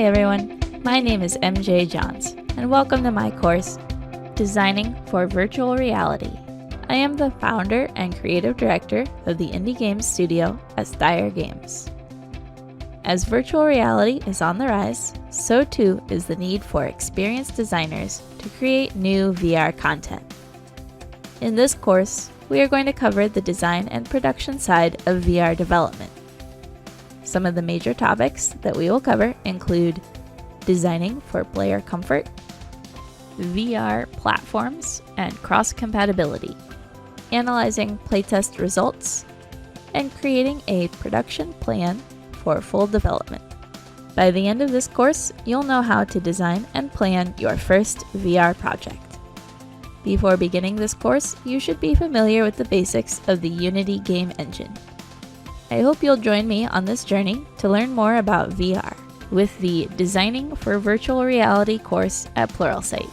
Hi everyone, my name is MJ Johns, and welcome to my course, Designing for Virtual Reality. I am the founder and creative director of the indie games studio at Steyr Games. As virtual reality is on the rise, so too is the need for experienced designers to create new VR content. In this course, we are going to cover the design and production side of VR development. Some of the major topics that we will cover include designing for player comfort, VR platforms and cross-compatibility, analyzing playtest results, and creating a production plan for full development. By the end of this course, you'll know how to design and plan your first VR project. Before beginning this course, you should be familiar with the basics of the Unity game engine. I hope you'll join me on this journey to learn more about VR with the Designing for Virtual Reality course at Pluralsight.